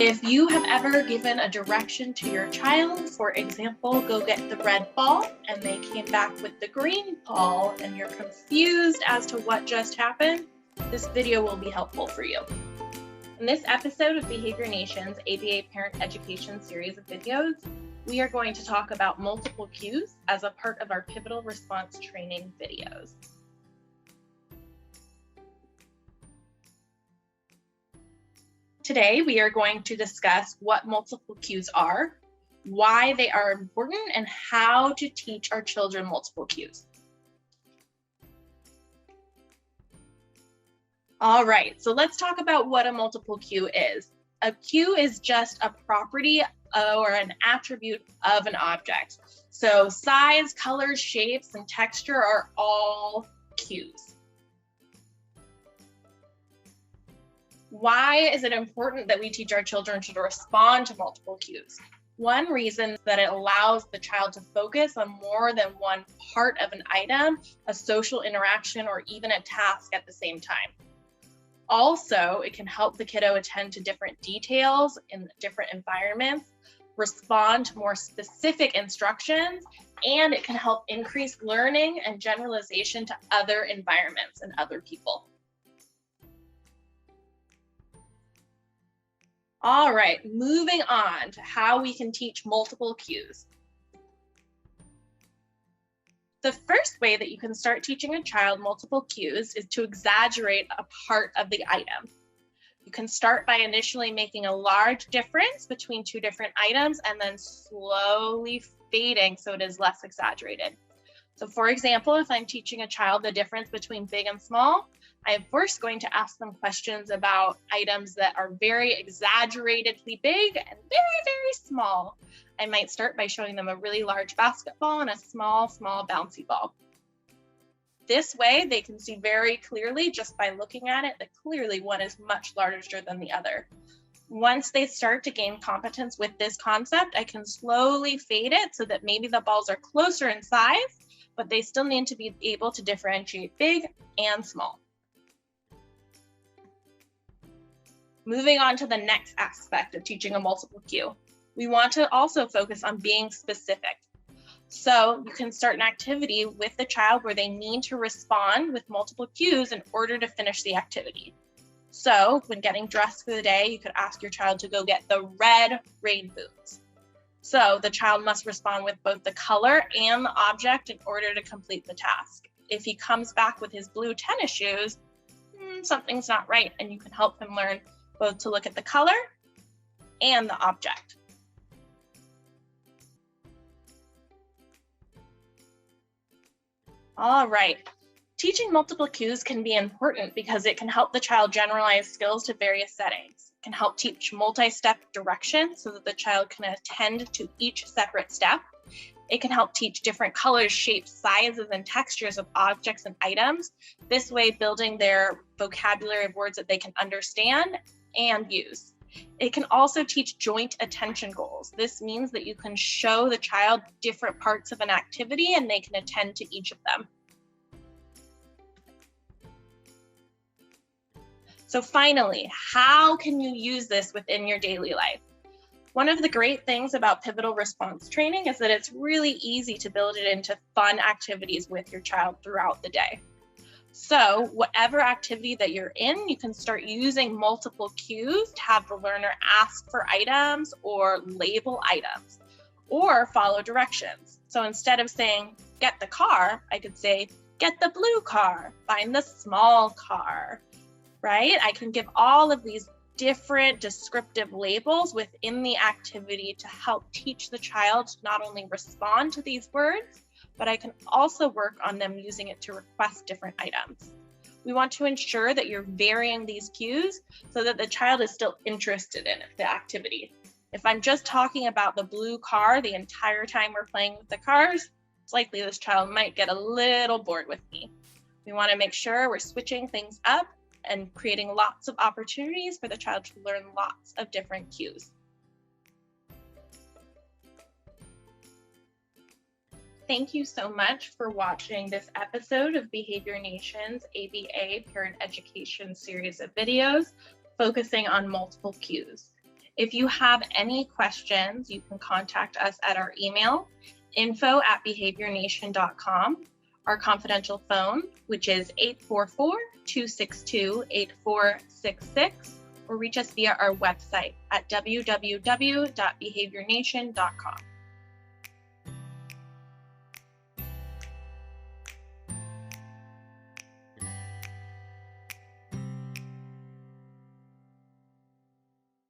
If you have ever given a direction to your child, for example, go get the red ball, and they came back with the green ball, and you're confused as to what just happened, this video will be helpful for you. In this episode of Behavior Nation's ABA Parent Education series of videos, we are going to talk about multiple cues as a part of our pivotal response training videos. Today, we are going to discuss what multiple cues are, why they are important, and how to teach our children multiple cues. All right, so let's talk about what a multiple cue is. A cue is just a property or an attribute of an object. So size, colors, shapes, and texture are all cues. Why is it important that we teach our children to respond to multiple cues? One reason is that it allows the child to focus on more than one part of an item, a social interaction, or even a task at the same time. Also, it can help the kiddo attend to different details in different environments, respond to more specific instructions, and it can help increase learning and generalization to other environments and other people. All right, moving on to how we can teach multiple cues. The first way that you can start teaching a child multiple cues is to exaggerate a part of the item. You can start by initially making a large difference between two different items and then slowly fading so it is less exaggerated. So for example, if I'm teaching a child the difference between big and small, I am first going to ask them questions about items that are very exaggeratedly big and very, very small. I might start by showing them a really large basketball and a small bouncy ball. This way, they can see very clearly just by looking at it that clearly one is much larger than the other. Once they start to gain competence with this concept, I can slowly fade it so that maybe the balls are closer in size, but they still need to be able to differentiate big and small. Moving on to the next aspect of teaching a multiple cue. We want to also focus on being specific. So you can start an activity with the child where they need to respond with multiple cues in order to finish the activity. So when getting dressed for the day, you could ask your child to go get the red rain boots. So the child must respond with both the color and the object in order to complete the task. If he comes back with his blue tennis shoes, something's not right, and you can help him learn both to look at the color and the object. All right, teaching multiple cues can be important because it can help the child generalize skills to various settings. It can help teach multi-step direction so that the child can attend to each separate step. It can help teach different colors, shapes, sizes, and textures of objects and items. This way, building their vocabulary of words that they can understand and use. It can also teach joint attention goals. This means that you can show the child different parts of an activity and they can attend to each of them. So finally, how can you use this within your daily life? One of the great things about pivotal response training is that it's really easy to build it into fun activities with your child throughout the day. So whatever activity that you're in, you can start using multiple cues to have the learner ask for items or label items or follow directions. So instead of saying, get the car, I could say, get the blue car, find the small car, right? I can give all of these different descriptive labels within the activity to help teach the child to not only respond to these words, but I can also work on them using it to request different items. We want to ensure that you're varying these cues so that the child is still interested in the activity. If I'm just talking about the blue car the entire time we're playing with the cars, it's likely this child might get a little bored with me. We want to make sure we're switching things up and creating lots of opportunities for the child to learn lots of different cues. Thank you so much for watching this episode of Behavior Nation's ABA Parent Education series of videos focusing on multiple cues. If you have any questions, you can contact us at our email, info@behaviornation.com, our confidential phone, which is 844-262-8466, or reach us via our website at www.behaviornation.com.